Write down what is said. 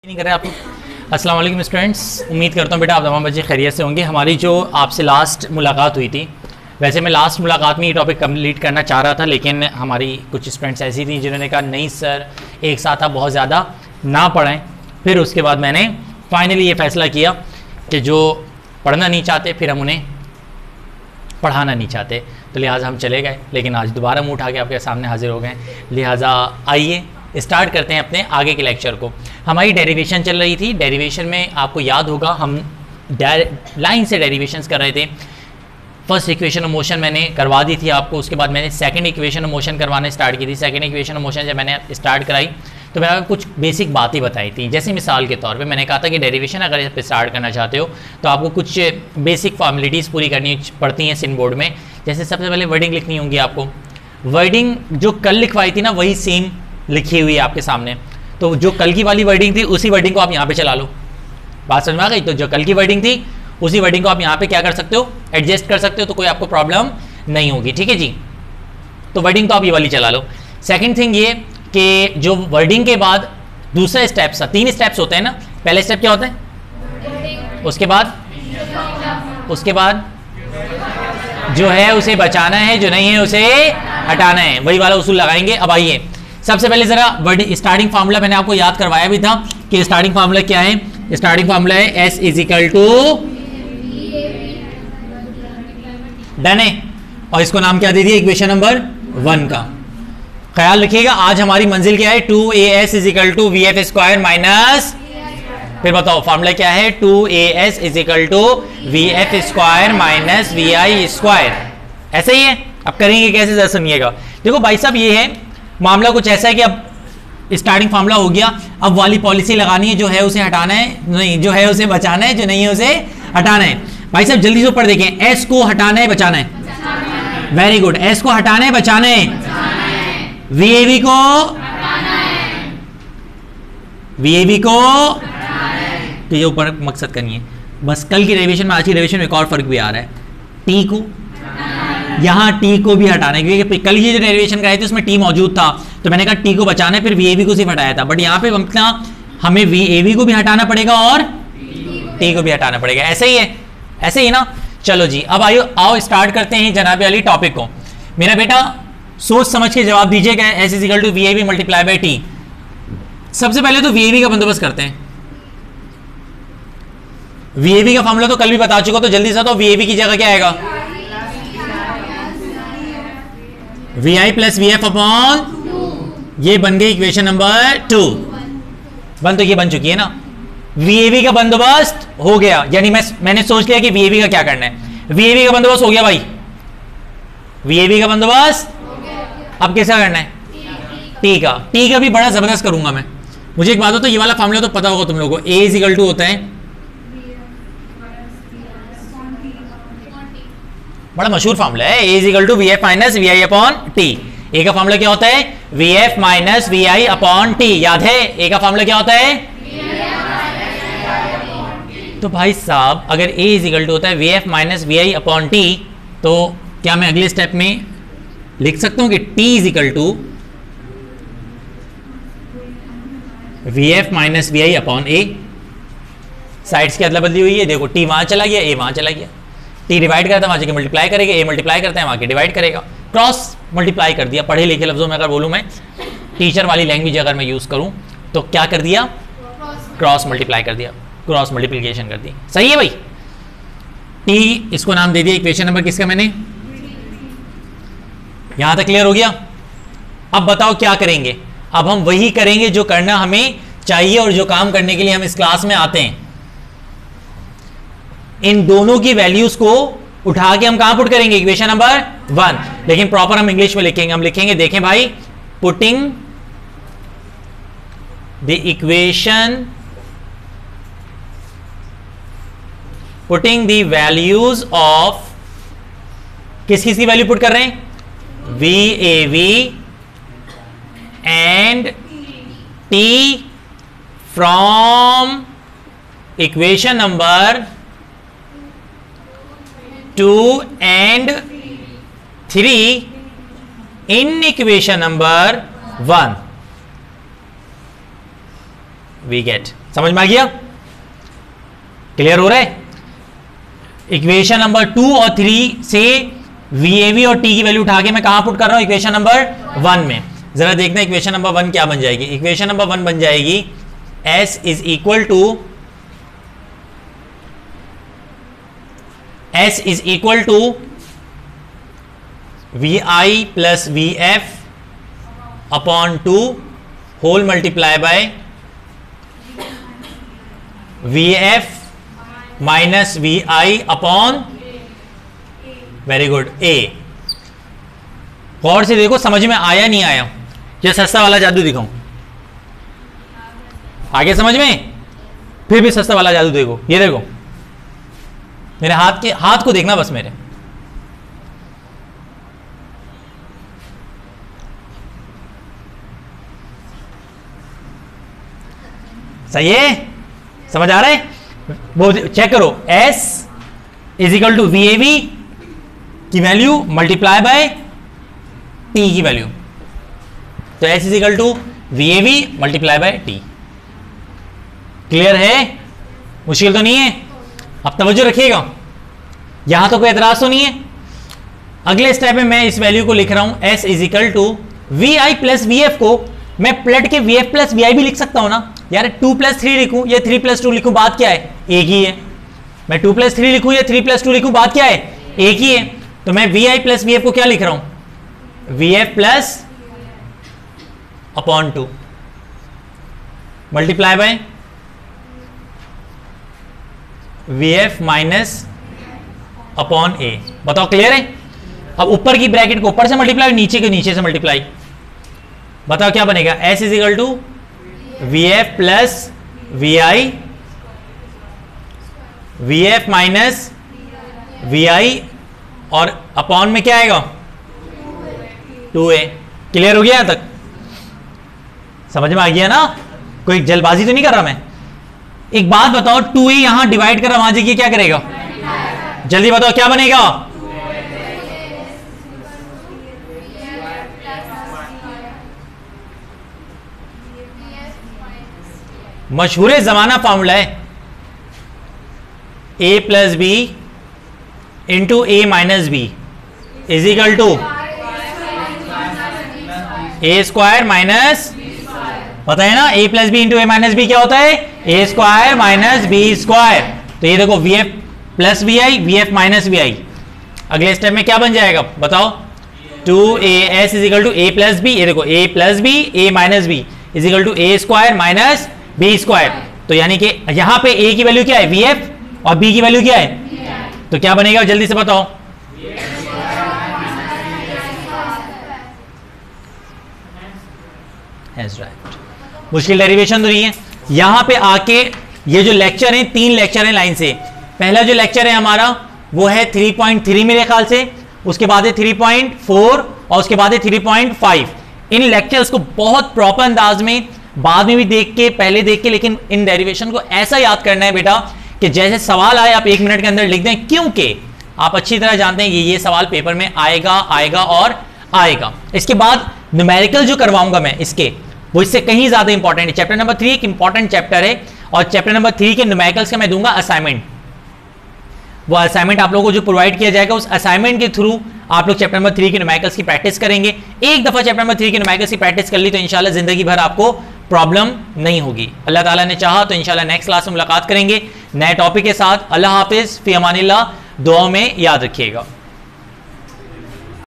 नहीं कर रहे आप लोग। अस्सलाम वालेकुम स्टूडेंट्स, उम्मीद करता हूँ बेटा आप तमाम बच्चे खैरियत से होंगे। हमारी जो आपसे लास्ट मुलाकात हुई थी, वैसे मैं लास्ट मुलाकात में ये टॉपिक कंप्लीट करना चाह रहा था, लेकिन हमारी कुछ स्टूडेंट्स ऐसी थी जिन्होंने कहा नहीं सर एक साथ आप बहुत ज़्यादा ना पढ़ें। फिर उसके बाद मैंने फाइनली ये फ़ैसला किया कि जो पढ़ना नहीं चाहते फिर हम उन्हें पढ़ाना नहीं चाहते, तो लिहाजा हम चले गए। लेकिन आज दोबारा मुँह उठा के आपके सामने हाजिर हो गए, लिहाजा आइए स्टार्ट करते हैं अपने आगे के लेक्चर को। हमारी डेरिवेशन चल रही थी। डेरिवेशन में आपको याद होगा हम लाइन से डेरिवेशंस कर रहे थे। फर्स्ट इक्वेशन ऑफ मोशन मैंने करवा दी थी आपको, उसके बाद मैंने सेकंड इक्वेशन ऑफ मोशन करवाने स्टार्ट की थी। सेकंड इक्वेशन ऑफ मोशन जब मैंने स्टार्ट कराई तो मैंने कुछ बेसिक बातें बताई थी। जैसे मिसाल के तौर पे मैंने कहा था कि डेरिवेशन अगर इस पर स्टार्ट करना चाहते हो तो आपको कुछ बेसिक फॉर्मेलिटीज़ पूरी करनी पड़ती हैं सिन बोर्ड में। जैसे सबसे पहले वर्डिंग लिखनी होगी आपको। वर्डिंग जो कल लिखवाई थी ना वही सेम लिखी हुई है आपके सामने, तो जो कल की वाली वर्डिंग थी उसी वर्डिंग को आप यहाँ पे चला लो। बात समझ में आ गई? तो जो कल की वर्डिंग थी उसी वर्डिंग को आप यहाँ पे क्या कर सकते हो, एडजस्ट कर सकते हो, तो कोई आपको प्रॉब्लम नहीं होगी। ठीक है जी, तो वर्डिंग तो आप ये वाली चला लो। सेकंड थिंग ये कि जो वर्डिंग के बाद दूसरा स्टेप्स, 3 स्टेप्स होते हैं ना। पहले स्टेप क्या होता है, उसके बाद जो है उसे बचाना है, जो नहीं है उसे हटाना है, वही वाला उसूल लगाएंगे। अब आइए सबसे पहले जरा स्टार्टिंग फार्मूला मैंने आपको याद करवाया भी था कि स्टार्टिंग फार्मूला क्या है। स्टार्टिंग फार्मूला है S is equal to, done है, और इसको नाम क्या दे दिया इक्वेशन नंबर 1 का। ख्याल रखिएगा आज हमारी मंजिल क्या है, 2AS is equal to VF square minus, फिर बताओ फार्मूला क्या है, 2AS is equal to VF square minus VI square. ऐसे ही है। अब करेंगे कैसे, जरा सुनिएगा। देखो भाई साहब ये है मामला कुछ ऐसा है कि अब स्टार्टिंग फार्मूला हो गया, अब वाली पॉलिसी लगानी है, जो है उसे हटाना है, नहीं जो है उसे बचाना है, जो नहीं है उसे हटाना है। भाई साहब जल्दी से ऊपर देखें, S को हटाना है बचाना है, वेरी गुड, S को हटाना है बचाना है, VAB को तो ये ऊपर मकसद करनी है बस। कल की डेरिवेशन में आज की डेरिवेशन में एक और फर्क भी आ रहा है, T को यहाँ T को भी हटाना है, क्योंकि कल ये जो डेरिवेशन कराई थी उसमें T मौजूद था, तो मैंने कहा T को बचाना है, फिर VAB को सिर्फ हटाया था। बट यहाँ पे हमें VAB को भी हटाना पड़ेगा और T को भी हटाना पड़ेगा। ऐसे ही है, ऐसे ही ना। चलो जी, अब आओ स्टार्ट करते हैं जनाबे वाली टॉपिक को। मेरा बेटा सोच समझ के जवाब दीजिएगा। S is equal to VAB multiply by T। सबसे पहले तो VAB का बंदोबस्त करते हैं। VAB का फॉर्मूला तो कल भी बता चुका, तो जल्दी से तो VAB की जगह क्या आएगा, VI प्लस VF अपॉन, ये बन गई इक्वेशन नंबर 2। तो ये बन चुकी है ना। VAB का बंदोबस्त हो गया, यानी मैंने सोच लिया कि VAB का क्या करना है। VAB का बंदोबस्त हो गया भाई, VAB का बंदोबस्त। अब कैसा करना है, T का भी बड़ा जबरदस्त करूंगा मैं। मुझे एक बात हो, तो ये वाला फॉर्मूला तो पता होगा तुम लोगों को, A इज इक्वल टू होता है, बड़ा मशहूर फार्मूला है, A is equal to VF minus VI upon T। A का फार्मूला क्या होता है, VF minus VI upon T। याद है A का फार्मूला क्या होता है, तो भाई साहब अगर A इज इक्वल टू होता है VF minus VI upon T, तो क्या मैं अगले स्टेप में लिख सकता हूं कि T is equal to VF minus VI upon A। Sides की अदला बदली हुई है, देखो T वहां चला गया, A वहां चला गया। T डिवाइड करता है वहां जाके मल्टीप्लाई करेगा, A मल्टीप्लाई करता है वहां के डिवाइड करेगा। क्रॉस मल्टीप्लाई कर दिया। पढ़े लिखे लफ्जों में अगर बोलूं मैं, टीचर वाली लैंग्वेज अगर मैं यूज करूं तो क्या कर दिया, क्रॉस मल्टीप्लाई कर दिया, क्रॉस मल्टीप्लिकेशन कर दी। सही है भाई। T इसको नाम दे दिया इक्वेशन नंबर किसका मैंने, यहां तक क्लियर हो गया। अब बताओ क्या करेंगे, अब हम वही करेंगे जो करना हमें चाहिए और जो काम करने के लिए हम इस क्लास में आते हैं। इन दोनों की वैल्यूज को उठा के हम कहां पुट करेंगे, इक्वेशन नंबर 1। लेकिन प्रॉपर हम इंग्लिश में लिखेंगे। हम लिखेंगे, देखें भाई, putting the equation, putting the values of, किस किस की वैल्यू पुट कर रहे हैं, VAB and T from equation number 2 and 3 in equation number 1 we get समझ में आ गया? क्लियर हो रहा है? इक्वेशन नंबर 2 और 3 से VAV और T की वैल्यू उठा के मैं कहां पुट कर रहा हूं? इक्वेशन नंबर 1 में। जरा देखना इक्वेशन नंबर 1 क्या बन जाएगी। इक्वेशन नंबर 1 बन जाएगी S is equal to VI plus VF upon 2 whole multiply by VF minus VI upon, very good, A। गौर से देखो समझ में आया नहीं आया? ये सस्ता वाला जादू दिखाऊं? आगे समझ में? फिर भी सस्ता वाला जादू देखो। ये देखो मेरे हाथ को देखना बस मेरे। सही है? समझ आ रहा है? वो चेक करो, S is equal to VAV की वैल्यू मल्टीप्लाई बाय T की वैल्यू। तो S is equal to VAV multiply by T। Clear है? मुश्किल तो नहीं है? अब तवज्जो रखिएगा, यहां तो कोई एतराज तो नहीं है। अगले स्टेप में मैं इस वैल्यू को लिख रहा हूं S is equal to VI plus VF को मैं पलट के VF प्लस VI भी लिख सकता हूं ना यार। 2 प्लस 3 लिखूं या 3 प्लस 2 लिखूं, बात क्या है? एक ही है। मैं 2 प्लस 3 लिखूं या 3 प्लस 2 लिखूं, बात क्या है? एक ही है। तो मैं VI प्लस VF को क्या लिख रहा हूं? VF plus upon 2 multiply by VF minus upon A। बताओ क्लियर है? अब ऊपर की ब्रैकेट को ऊपर से मल्टीप्लाई, नीचे के नीचे से मल्टीप्लाई। बताओ क्या बनेगा? S is equal to VF plus VI, VF minus VI और अपॉन में क्या आएगा? 2A। क्लियर हो गया यहां तक? समझ में आ गया ना? कोई जल्दबाजी तो नहीं कर रहा मैं? एक बात बताओ, 2A यहां डिवाइड कर रहा, वहां जाके क्या करेगा? जल्दी बताओ क्या बनेगा? मशहूर जमाना फॉर्मूला है A plus B into A minus B is equal to A square minus, पता है ना? A plus B into A minus B क्या होता है? A square minus B square. तो ये देखो VF plus VI, VF minus VI। अगले स्टेप में क्या बन जाएगा बताओ? 2AS is equal to A plus B, ये देखो A plus B A minus B is equal to A square minus B square. तो यानी कि यहां पे A की वैल्यू क्या है? VF और B की वैल्यू क्या है? तो क्या बनेगा जल्दी से बताओ? मुश्किल डेरिवेशन तो नहीं है। यहां पे आके ये जो लेक्चर है, 3 लेक्चर है लाइन से। पहला जो लेक्चर है हमारा वो है 3.3 मेरे ख्याल से, उसके बाद है 3.4 और उसके बाद है 3.5। इन लेक्चर्स को बहुत प्रॉपर अंदाज में बाद में भी देख के, पहले देख के, लेकिन इन डेरिवेशन को ऐसा याद करना है बेटा कि जैसे सवाल आए आप 1 मिनट के अंदर लिख दें, क्योंकि आप अच्छी तरह जानते हैं ये सवाल पेपर में आएगा आएगा और आएगा। इसके बाद न्यूमेरिकल जो करवाऊंगा मैं इसके, वो इससे कहीं ज्यादा इंपॉर्टेंट है। चैप्टर नंबर 3 एक इंपॉर्टेंट चैप्टर है और चैप्टर नंबर 3 के न्यूमेरिकल्स का मैं दूंगा असाइनमेंट। वो असाइनमेंट आप लोगों को जो प्रोवाइड किया जाएगा, उस असाइनमेंट के थ्रू आप लोग चैप्टर नंबर 3 के न्यूमेरिकल्स की प्रैक्टिस करेंगे। एक दफा चैप्टर नंबर 3 के न्यूमेरिकल्स की प्रैक्टिस कर ली तो इंशाल्लाह जिंदगी भर आपको प्रॉब्लम नहीं होगी। अल्लाह ताला ने चाहा तो इंशाल्लाह नेक्स्ट क्लास में मुलाकात करेंगे नए टॉपिक के साथ। अल्लाह हाफिज, फी अमानिल्लाह। दुआ में याद रखिएगा।